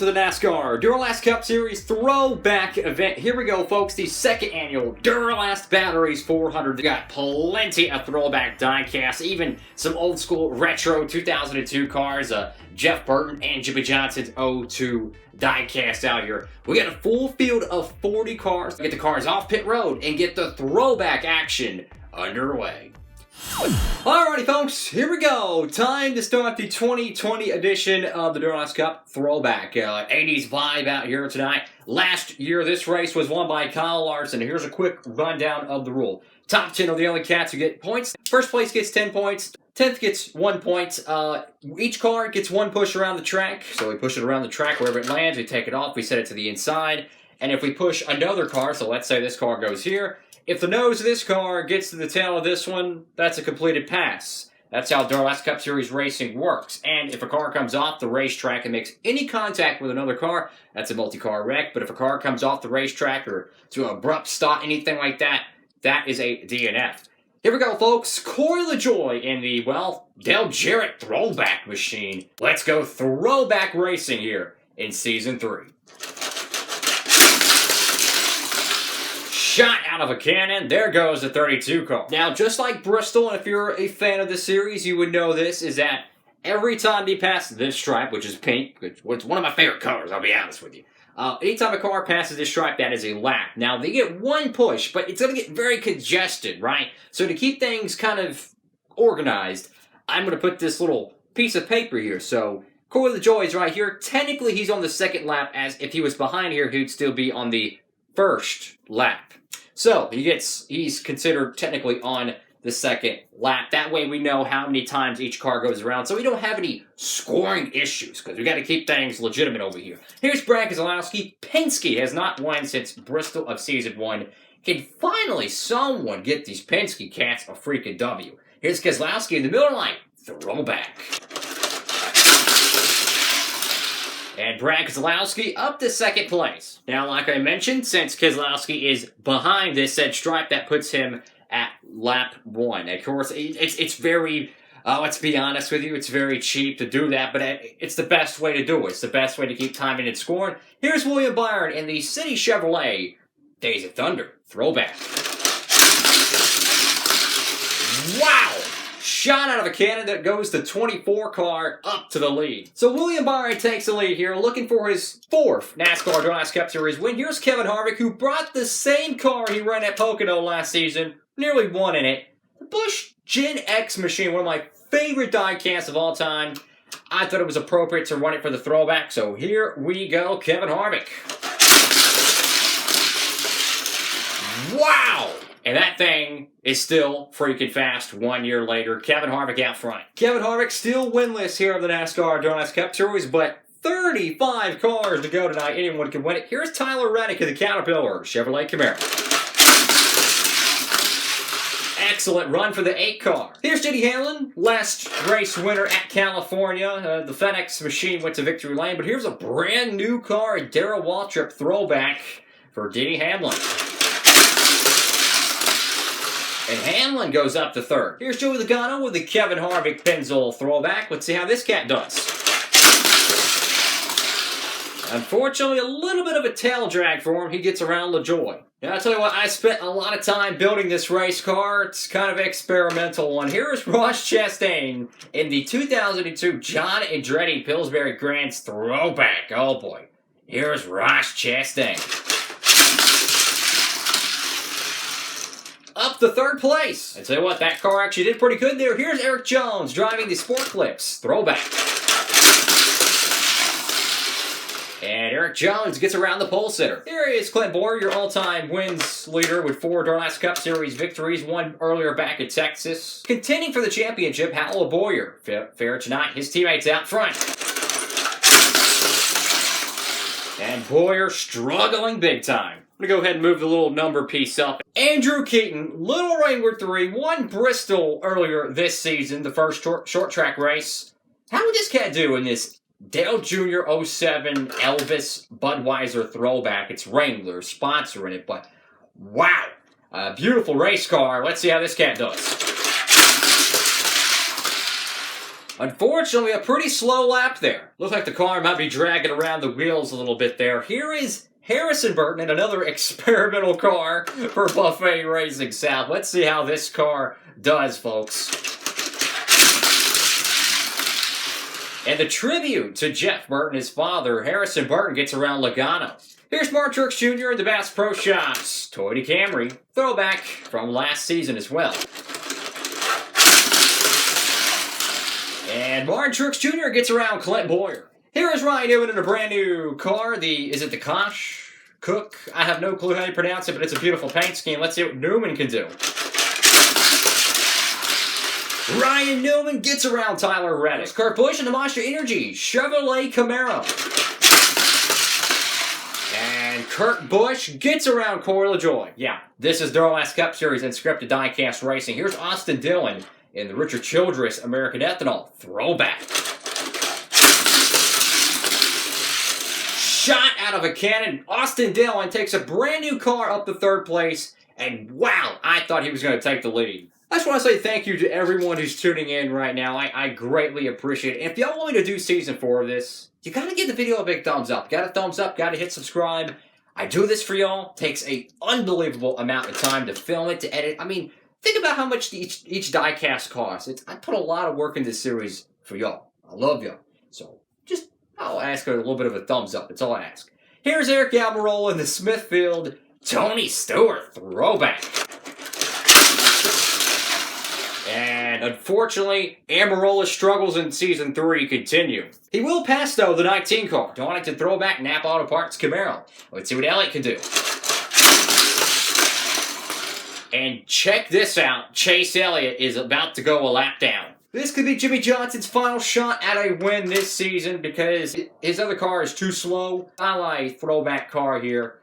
to the Nascar Duralast Cup Series Throwback event. Here we go, folks. The second annual Duralast Batteries 400. We got plenty of throwback diecast, even some old school retro 2002 cars. Jeff Burton and Jimmie Johnson's 02 diecast out here. We got a full field of 40 cars. Get the cars off pit road and get the throwback action underway. Alrighty, folks, here we go. Time to start the 2020 edition of the Duralast Cup Throwback. 80s vibe out here tonight. Last year, this race was won by Kyle Larson. Here's a quick rundown of the rule. Top 10 are the only cats who get points. First place gets 10 points. 10th gets 1 point. Each car gets one push around the track. So we push it around the track wherever it lands. We take it off. We set it to the inside. And if we push another car, so let's say this car goes here. If the nose of this car gets to the tail of this one, that's a completed pass. That's how Duralast Cup Series racing works. And if a car comes off the racetrack and makes any contact with another car, that's a multi-car wreck. But if a car comes off the racetrack or to an abrupt stop, anything like that, that is a DNF. Here we go, folks. Corey LaJoie in the, well, Dale Jarrett throwback machine. Let's go throwback racing here in Season 3. Shot out of a cannon. There goes the 32 car. Now, just like Bristol, and if you're a fan of the series, you would know this, is that every time they pass this stripe, which is pink, which is one of my favorite colors, I'll be honest with you. Anytime a car passes this stripe, that is a lap. Now, they get one push, but it's going to get very congested, right? So to keep things kind of organized, I'm going to put this little piece of paper here. So Corey LaJoie is right here. Technically, he's on the second lap, as if he was behind here, he'd still be on the first lap. So, he's considered technically on the second lap. That way we know how many times each car goes around, so we don't have any scoring issues, because we got to keep things legitimate over here. Here's Brad Keselowski. Penske has not won since Bristol of Season 1. Can finally someone get these Penske cats a freaking W? Here's Keselowski in the Miller Lite. Throwback. And Brad Keselowski up to second place. Now, like I mentioned, since Keselowski is behind this said stripe, that puts him at lap 1. Of course, it's very, let's be honest with you, it's very cheap to do that, but it's the best way to do it. It's the best way to keep timing and scoring. Here's William Byron in the City Chevrolet Days of Thunder Throwback. Wow! Shot out of a cannon that goes the 24 car up to the lead. So William Byron takes the lead here, looking for his 4th NASCAR Duralast Cup Series win. Here's Kevin Harvick, who brought the same car he ran at Pocono last season, nearly won in it. The Busch Gen X machine, one of my favorite diecasts of all time. I thought it was appropriate to run it for the throwback, so here we go, Kevin Harvick. Wow! And that thing is still freaking fast 1 year later. Kevin Harvick out front. Kevin Harvick still winless here of the NASCAR Duralast Cup Series, but 35 cars to go tonight. Anyone can win it. Here's Tyler Reddick of the Caterpillar Chevrolet Camaro. Excellent run for the 8 car. Here's Denny Hamlin, last race winner at California. The FedEx machine went to victory lane, but here's a brand new car, a Darrell Waltrip throwback for Denny Hamlin. And Hamlin goes up to 3rd. Here's Joey Logano with the Kevin Harvick Pennzoil throwback. Let's see how this cat does. Unfortunately, a little bit of a tail drag for him. He gets around LaJoie. Now, I'll tell you what, I spent a lot of time building this race car. It's kind of an experimental one. Here is Ross Chastain in the 2002 John Andretti Pillsbury Grand's throwback. Oh, boy. Here's Ross Chastain. Up to 3rd place. I tell you what, that car actually did pretty good there. Here's Eric Jones driving the Sport Clips throwback. And Eric Jones gets around the pole sitter. Here is Clint Boyer, your all-time wins leader with 4 Duralast Cup Series victories, one earlier back in Texas. Contending for the championship, Hal Boyer. Fair tonight, his teammates out front. And Boyer struggling big time. I'm going to go ahead and move the little number piece up. Andrew Keaton, Little Wrangler 3, won Bristol earlier this season, the first short track race. How would this cat do in this Dale Jr. 07 Elvis Budweiser throwback? It's Wrangler sponsoring it, but wow. A beautiful race car. Let's see how this cat does. Unfortunately, a pretty slow lap there. Looks like the car might be dragging around the wheels a little bit there. Here is Harrison Burton in another experimental car for Buffet Racing South. Let's see how this car does, folks. And the tribute to Jeff Burton, his father, Harrison Burton, gets around Logano. Here's Martin Truex Jr. in the Bass Pro Shops Toyota Camry. Throwback from last season as well. And Martin Truex Jr. gets around Clint Boyer. Here is Ryan Newman in a brand new car. Is it the Kosh? Cook? I have no clue how you pronounce it, but it's a beautiful paint scheme. Let's see what Newman can do. Ryan Newman gets around Tyler Reddick. Kurt Busch in the Monster Energy Chevrolet Camaro. And Kurt Busch gets around Corey LaJoie. Yeah, this is Duralast Cup Series Unscripted Diecast Racing. Here's Austin Dillon in the Richard Childress American Ethanol Throwback. Shot out of a cannon. Austin Dillon takes a brand new car up to third place. And wow, I thought he was going to take the lead. I just want to say thank you to everyone who's tuning in right now. I greatly appreciate it. And if y'all want me to do Season 4 of this, you got to give the video a big thumbs up. Got a thumbs up, got to hit subscribe. I do this for y'all. Takes an unbelievable amount of time to film it, to edit. I mean, think about how much each diecast costs. I put a lot of work in this series for y'all. I love y'all. So just, I'll ask a little bit of a thumbs up. That's all I ask. Here's Eric Almirola in the Smithfield Tony Stewart Throwback. And unfortunately, Almirola's struggles in Season 3 continue. He will pass, though, the 19 car. Donington Throwback, Napa Auto Parts Camaro. Let's see what Elliott can do. And check this out. Chase Elliott is about to go a lap down. This could be Jimmie Johnson's final shot at a win this season because his other car is too slow. I like throwback car here.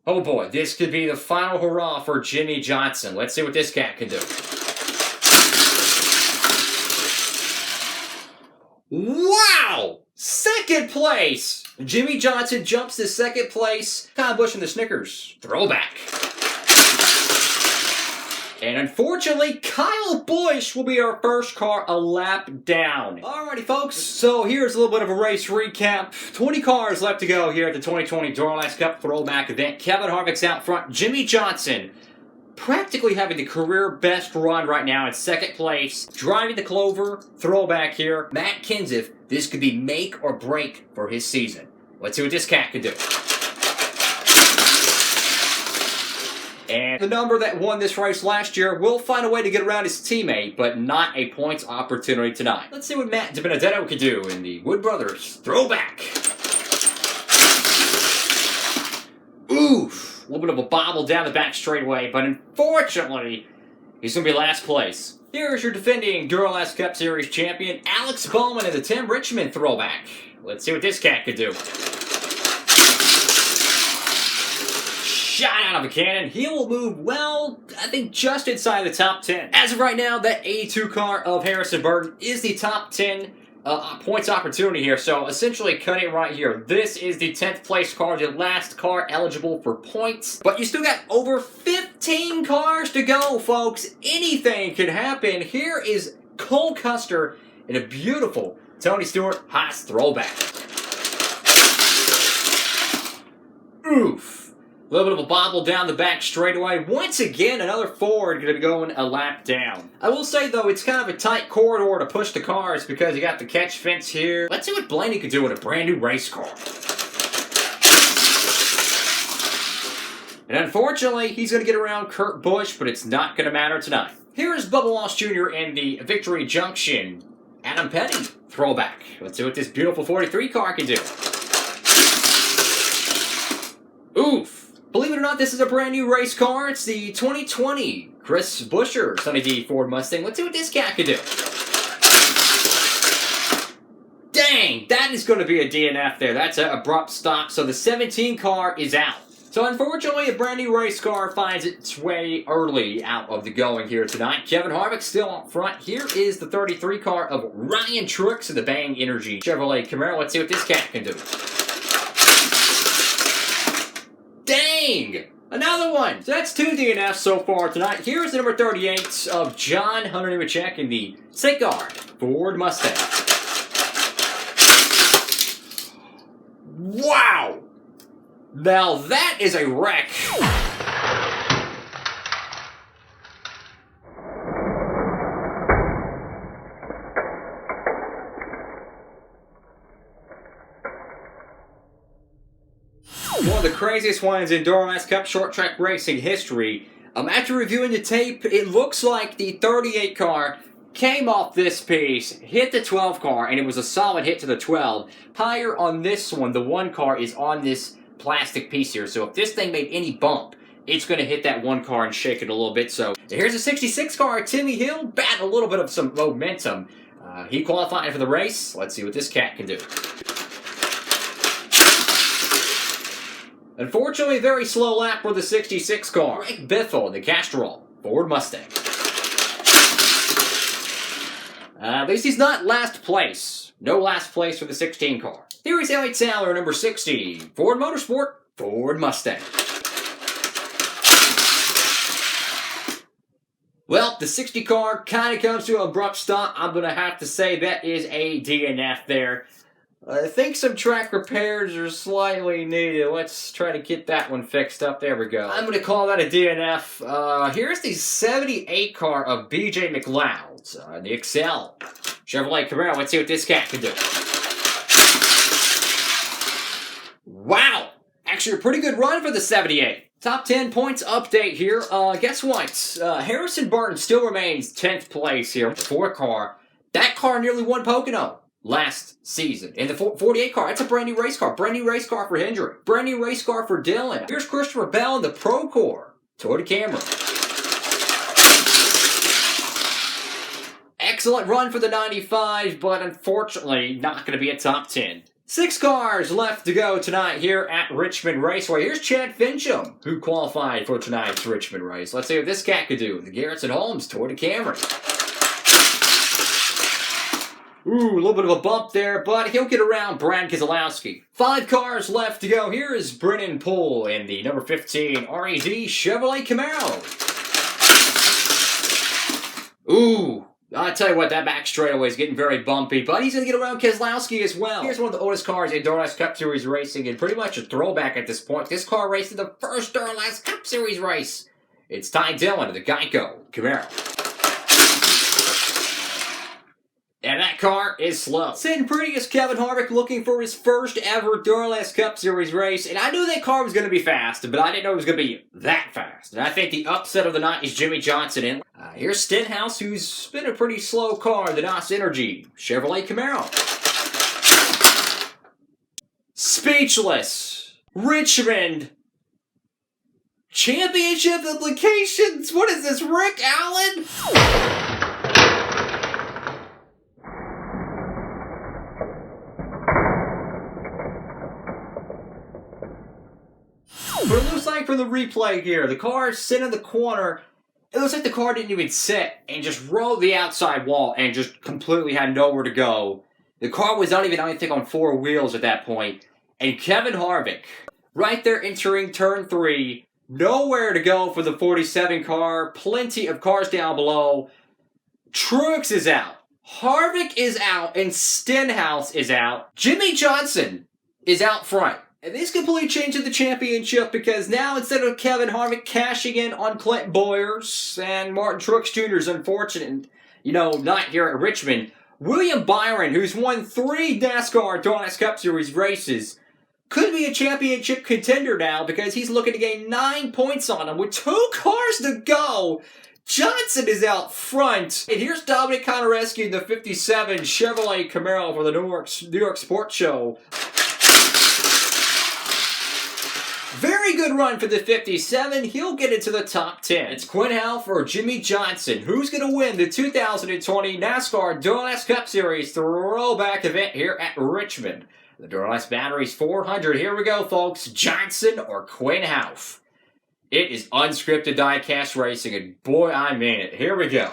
Oh boy, this could be the final hurrah for Jimmie Johnson. Let's see what this cat can do. Wow! Second place! Jimmie Johnson jumps to second place. Kyle Busch in the Snickers Throwback. And unfortunately, Kyle Busch will be our first car a lap down. Alrighty, folks, so here's a little bit of a race recap. 20 cars left to go here at the 2020 Duralast Cup Throwback event. Kevin Harvick's out front. Jimmie Johnson practically having the career best run right now in second place. Driving the Clover Throwback here. Matt Kenseth, this could be make or break for his season. Let's see what this cat can do. And the number that won this race last year will find a way to get around his teammate, but not a points opportunity tonight. Let's see what Matt DiBenedetto can do in the Wood Brothers Throwback. Oof! A little bit of a bobble down the back straightaway, but unfortunately, he's going to be last place. Here's your defending Duralast Cup Series champion, Alex Bowman in the Tim Richmond Throwback. Let's see what this cat could do. Shot out of a cannon. He will move, well, I think just inside the top 10. As of right now, that 82 car of Harrison Burton is the top 10 points opportunity here. So essentially cutting it right here. This is the 10th place car, the last car eligible for points. But you still got over 15 cars to go, folks. Anything could happen. Here is Cole Custer in a beautiful Tony Stewart Haas Throwback. Oof. A little bit of a bobble down the back straightaway. Once again, another Ford going to be going a lap down. I will say, though, it's kind of a tight corridor to push the cars because you got the catch fence here. Let's see what Blaney could do with a brand new race car. And unfortunately, he's going to get around Kurt Busch, but it's not going to matter tonight. Here is Bubba Wallace Jr. in the Victory Junction Adam Petty Throwback. Let's see what this beautiful 43 car can do. Oof. Believe it or not, this is a brand new race car. It's the 2020 Chris Buescher Sunny D Ford Mustang. Let's see what this cat can do. Dang, that is going to be a DNF there. That's an abrupt stop. So the 17 car is out. So unfortunately, a brand new race car finds its way early out of the going here tonight. Kevin Harvick still up front. Here is the 33 car of Ryan Truex in the Bang Energy Chevrolet Camaro. Let's see what this cat can do. Dang! Another one! So that's 2 DNFs so far tonight. Here's the number 38 of John Hunter Nemechek in the Cigar Ford Mustang. Wow! Now that is a wreck. One of the craziest ones in Duralast Cup short track racing history. After reviewing the tape, it looks like the 38 car came off this piece, hit the 12 car, and it was a solid hit to the 12. Higher on this one, the 1 car is on this plastic piece here, so if this thing made any bump, it's going to hit that 1 car and shake it a little bit. So here's a 66 car, Timmy Hill, batting a little bit of some momentum. He qualified for the race. Let's see what this cat can do. Unfortunately, a very slow lap for the 66 car. Greg Biffle in the Castrol Ford Mustang. At least he's not last place. No last place for the 16 car. Here is Elliott Sadler, number 60. Ford Motorsport, Ford Mustang. Well, the 60 car kind of comes to an abrupt stop. I'm going to have to say that is a DNF there. I think some track repairs are slightly needed. Let's try to get that one fixed up. There we go. I'm going to call that a DNF. Here's the 78 car of BJ McLeod's, the Excel Chevrolet Camaro. Let's see what this cat can do. Wow! Actually, a pretty good run for the 78. Top 10 points update here. Guess what? Harrison Burton still remains 10th place here. The 4 car. That car nearly won Pocono last season. In the 48 car, that's a brand new race car. Brand new race car for Hendrick. Brand new race car for Dylan. Here's Christopher Bell in the Pro Core. Toyota Camry. Excellent run for the 95, but unfortunately not going to be a top 10. 6 cars left to go tonight here at Richmond Raceway. Here's Chad Fincham, who qualified for tonight's Richmond race. Let's see what this cat could do. The Garrison Holmes Toyota Camry. Ooh, a little bit of a bump there, but he'll get around Brad Keselowski. 5 cars left to go. Here is Brennan Poole in the number 15 RED Chevrolet Camaro. Ooh, I tell you what, that back straightaway is getting very bumpy, but he's going to get around Keselowski as well. Here's one of the oldest cars in Duralast Cup Series racing, and pretty much a throwback at this point. This car raced in the first Duralast Cup Series race. It's Ty Dillon of the Geico Camaro. And that car is slow. Sitting pretty is Kevin Harvick looking for his first ever Duralast Cup Series race. And I knew that car was going to be fast, but I didn't know it was going to be that fast. And I think the upset of the night is Jimmie Johnson in. Here's Stenhouse, who's been a pretty slow car, the NOS Energy Chevrolet Camaro. Speechless. Richmond. Championship implications. What is this, Rick Allen? But it looks like from the replay here, the car sitting in the corner, it looks like the car didn't even sit and just rode the outside wall and just completely had nowhere to go. The car was not even, I think, on 4 wheels at that point. And Kevin Harvick, right there entering turn 3, nowhere to go for the 47 car, plenty of cars down below. Truex is out, Harvick is out, and Stenhouse is out. Jimmie Johnson is out front. And this completely changes the championship because now instead of Kevin Harvick cashing in on Clint Boyers and Martin Truex Jr.'s unfortunate, night here at Richmond, William Byron, who's won 3 NASCAR Duralast Cup Series races, could be a championship contender now because he's looking to gain 9 points on him with 2 cars to go. Johnson is out front. And here's Dominic Contarescu in the 57 Chevrolet Camaro for the New York Sports Show. Very good run for the 57. He'll get into the top 10. It's Quinn Houff or Jimmie Johnson. Who's going to win the 2020 NASCAR Duralast Cup Series Throwback event here at Richmond? The Duralast Batteries 400. Here we go, folks. Johnson or Quinn Houff? It is unscripted diecast racing, and boy, I mean it. Here we go.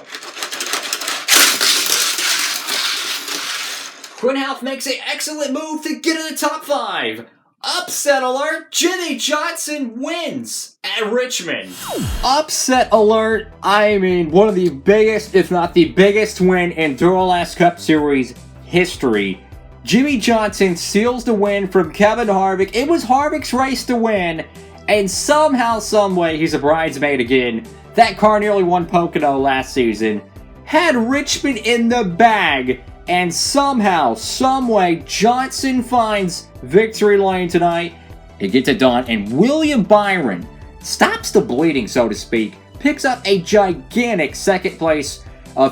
Quinn Houff makes an excellent move to get in the top 5. Upset alert! Jimmie Johnson wins at Richmond. Upset alert! I mean, one of the biggest, if not the biggest win in Duralast Cup Series history. Jimmie Johnson seals the win from Kevin Harvick. It was Harvick's race to win, and somehow, someway, he's a bridesmaid again. That car nearly won Pocono last season. Had Richmond in the bag, and somehow, someway, Johnson finds victory lane tonight. It gets it done, and William Byron stops the bleeding, so to speak, picks up a gigantic second place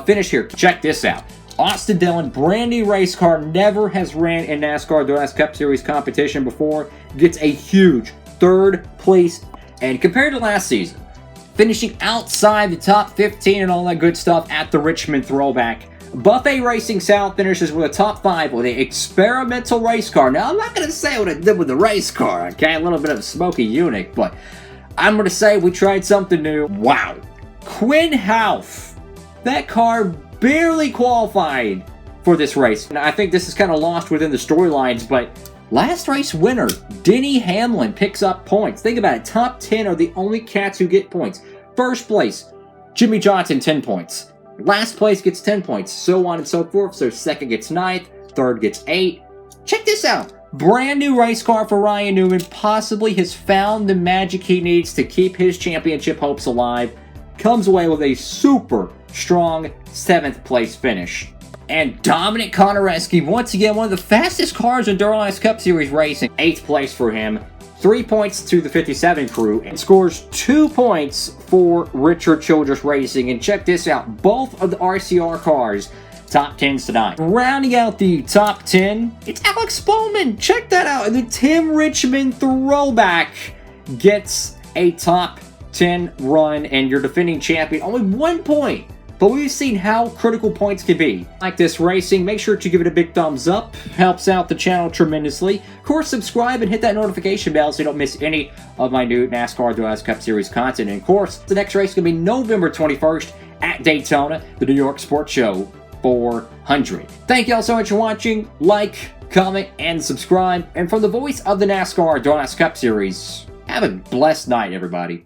finish here. Check this out. Austin Dillon, brand new race car, never has ran in NASCAR Duralast Cup Series competition before, gets a huge third place. And compared to last season, finishing outside the top 15 and all that good stuff at the Richmond Throwback, Buffet Racing South finishes with a top 5 with an experimental race car. Now, I'm not going to say what it did with the race car, okay? A little bit of a smoky eunuch, but I'm going to say we tried something new. Wow. Quinn Houff. That car barely qualified for this race. And I think this is kind of lost within the storylines, but last race winner, Denny Hamlin, picks up points. Think about it. Top 10 are the only cats who get points. First place, Jimmie Johnson, 10 points. Last place gets 10 points, so on and so forth. So second gets 9th, third gets 8. Check this out. Brand new race car for Ryan Newman. Possibly has found the magic he needs to keep his championship hopes alive. Comes away with a super strong 7th place finish. And Dominic Konareski, once again, one of the fastest cars in Duralast Cup Series racing. 8th place for him. 3 points to the 57 crew, and scores 2 points for Richard Childress Racing. And check this out, both of the RCR cars, top 10s tonight. Rounding out the top 10, it's Alex Bowman. Check that out. And the Tim Richmond Throwback gets a top 10 run, and your defending champion, only 1 point. But we've seen how critical points can be. Like this racing, make sure to give it a big thumbs up. Helps out the channel tremendously. Of course, subscribe and hit that notification bell so you don't miss any of my new NASCAR Duralast Cup Series content. And of course, the next race is going to be November 21st at Daytona, the New York Sports Show 400. Thank you all so much for watching. Like, comment, and subscribe. And from the voice of the NASCAR Duralast Cup Series, have a blessed night, everybody.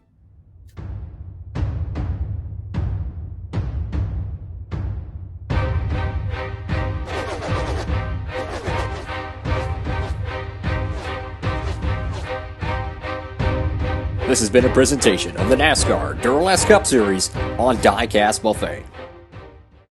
This has been a presentation of the NASCAR Duralast Cup Series on Diecast Buffet.